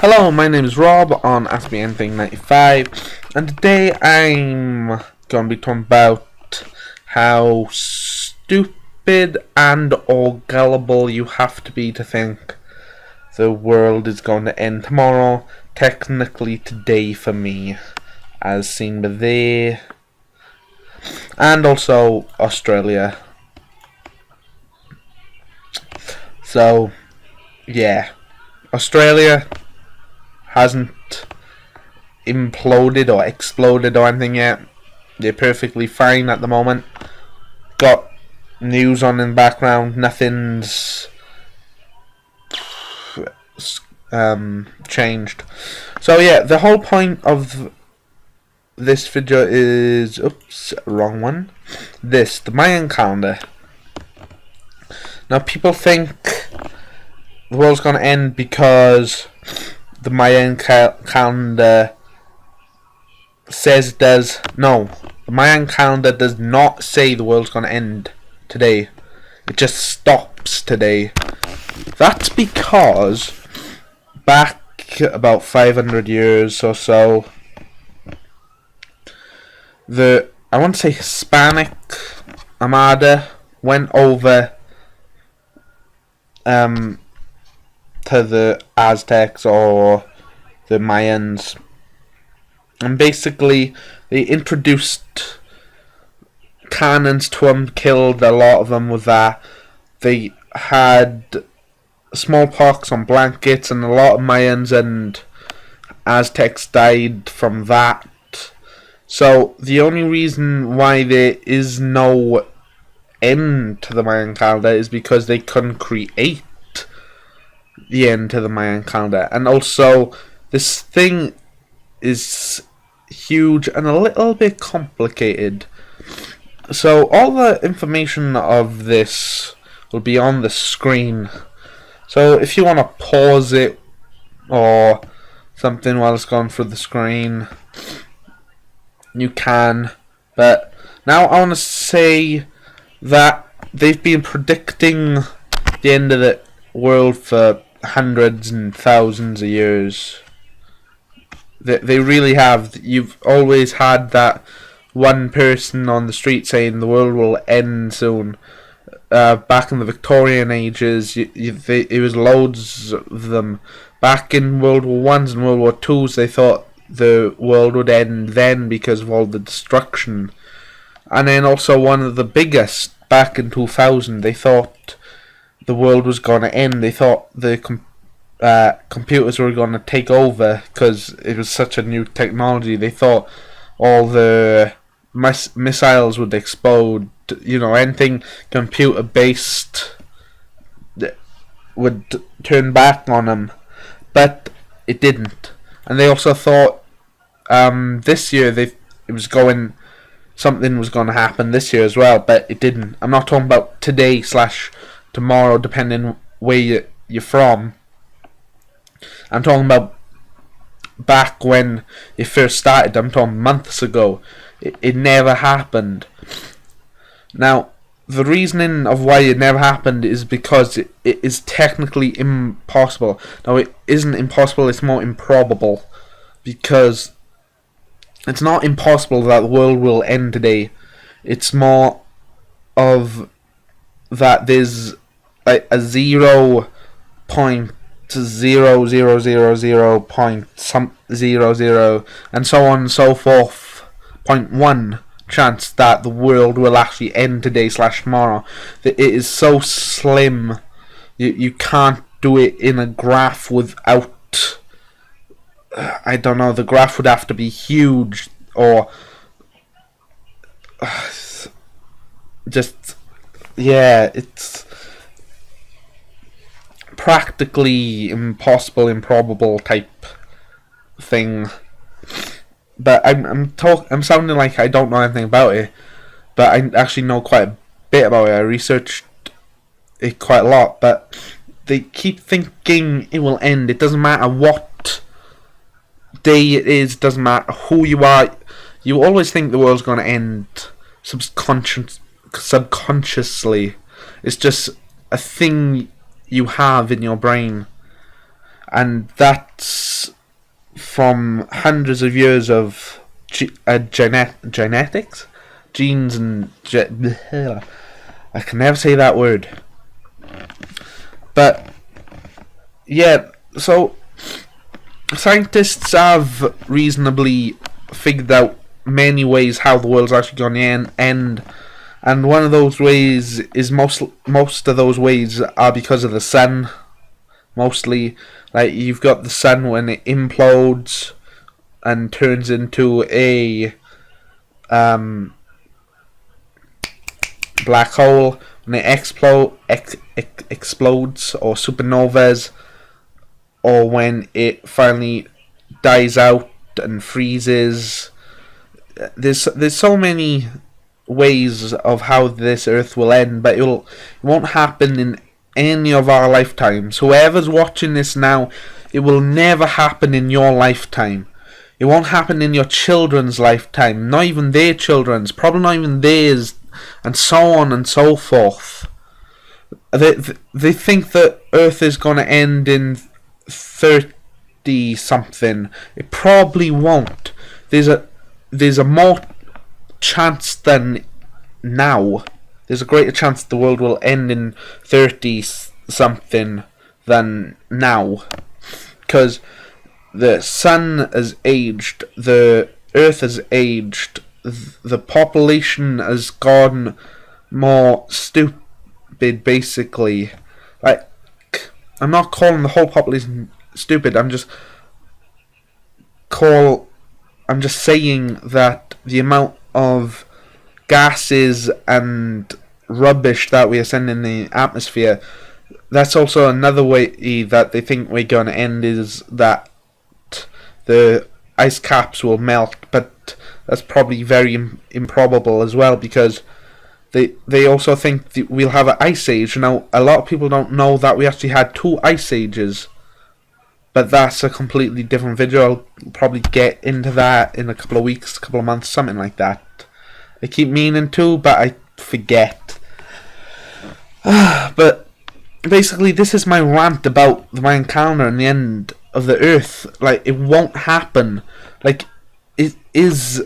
Hello, my name is Rob on Ask Me Anything 95, and today I'm going to be talking about how stupid and or gullible you have to be to think the world is going to end tomorrow, technically today for me, as seen by there, and also Australia. So, yeah, Australia hasn't imploded or exploded or anything yet. They're perfectly fine at the moment. Got news on in the background. Nothing's changed. So yeah, the whole point of this video is... Oops, wrong one. The Mayan calendar. Now people think the world's going to end because the Mayan calendar says it does. No, the Mayan calendar does not say the world's going to end today. It just stops today. That's because back about 500 years or so, I want to say Hispanic Armada went over to the Aztecs or the Mayans, and basically they introduced cannons to them, killed a lot of them with that. They had smallpox on blankets, and a lot of Mayans and Aztecs died from that. So the only reason why there is no end to the Mayan calendar is because they couldn't create the end to the Mayan calendar. And also, this thing is huge and a little bit complicated. So all the information of this will be on the screen. So if you want to pause it or something while it's going through the screen, you can. But now I want to say that they've been predicting the end of the world for hundreds and thousands of years. They really have. You've always had that one person on the street saying the world will end soon. Back in the Victorian ages, it was loads of them. Back in World War Ones and World War Twos, they thought the world would end then because of all the destruction. And then also one of the biggest, back in 2000, they thought the world was going to end. They thought the computers were going to take over because it was such a new technology. They thought all the missiles would explode. Anything computer based would turn back on them, but it didn't. And they also thought this year something was going to happen this year as well, but it didn't. I'm not talking about today / tomorrow, depending where you're from. I'm talking about back when it first started. I'm talking months ago. It never happened. Now, the reasoning of why it never happened is because it is technically impossible. Now, it isn't impossible, it's more improbable. Because it's not impossible that the world will end today. It's more of that there's a 0.0000.00 and so on and so forth 0.1 chance that the world will actually end today / tomorrow. It is so slim. You can't do it in a graph without... I don't know, the graph would have to be huge or it's practically impossible, improbable type thing. But I'm sounding like I don't know anything about it, but I actually know quite a bit about it. I researched it quite a lot, but they keep thinking it will end. It doesn't matter what day it is, doesn't matter who you are. You always think the world's going to end subconsciously. It's just a thing you have in your brain. and that's from hundreds of years of genetics, genes, and I can never say that word. But yeah, so scientists have reasonably figured out many ways how the world's actually going to end, and one of those ways is most of those ways are because of the sun. Mostly, like, you've got the sun when it implodes and turns into a black hole, when it explodes, or supernovas, or when it finally dies out and freezes. There's so many ways of how this Earth will end, but it won't happen in any of our lifetimes. Whoever's watching this now, it will never happen in your lifetime. It won't happen in your children's lifetime, not even their children's, probably not even theirs, and so on and so forth. They think that Earth is going to end in 30 something. It probably won't. There's a more chance than now. There's a greater chance the world will end in 30 something than now, because the sun has aged, the Earth has aged, the population has gone more stupid, basically. Like, I'm not calling the whole population stupid, I'm just saying that the amount of gases and rubbish that we are sending in the atmosphere, that's also another way that they think we're going to end, is that the ice caps will melt, but that's probably very improbable as well, because they also think that we'll have an ice age. Now, a lot of people don't know that we actually had 2 ice ages, but that's a completely different video. I'll probably get into that in a couple of weeks, couple of months, something like that. I keep meaning to, but I forget. But basically, this is my rant about the Mayan calendar and the end of the Earth. Like, it won't happen. Like, it is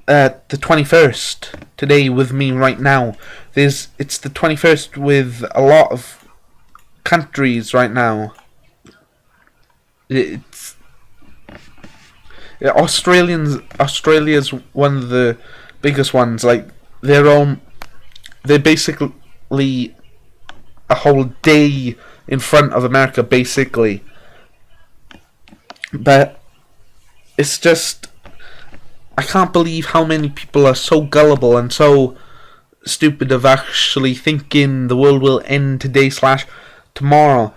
the 21st today with me right now. It's the 21st with a lot of countries right now. It's Australia's one of the biggest ones. Like, they're basically a whole day in front of America, basically. But it's just, I can't believe how many people are so gullible and so stupid of actually thinking the world will end today / tomorrow.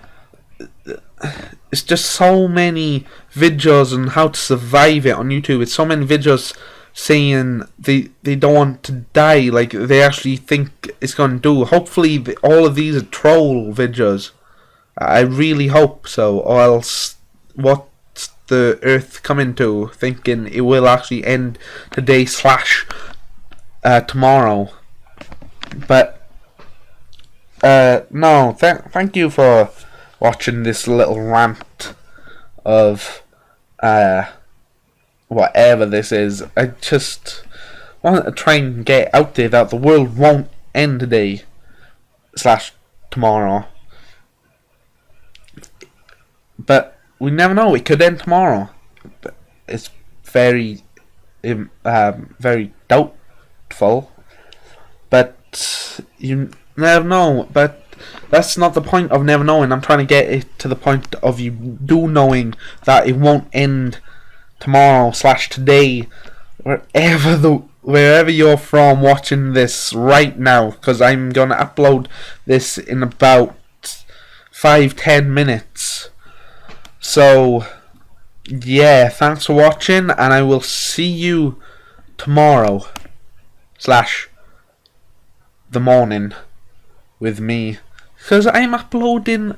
It's just so many videos on how to survive it on YouTube. It's so many videos saying they don't want to die, like they actually think it's going to do. Hopefully all of these are troll videos. I really hope so, or else what's the Earth coming to, thinking it will actually end today / tomorrow. But no, thank you for watching this little rant of whatever this is. I just want to try and get out there that the world won't end today / tomorrow. But we never know, it could end tomorrow. It's very very doubtful, but you never know. But that's not the point of never knowing. I'm trying to get it to the point of you do knowing that it won't end tomorrow / today, wherever you're from watching this right now, because I'm going to upload this in about 5-10 minutes. So yeah, thanks for watching, and I will see you tomorrow / the morning with me, because I'm uploading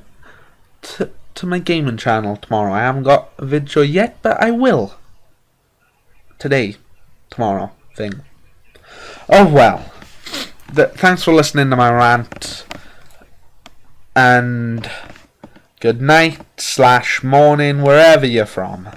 to my gaming channel tomorrow. I haven't got a video yet, but I will. Today, tomorrow thing. Oh well. Thanks for listening to my rant. And good night / morning, wherever you're from.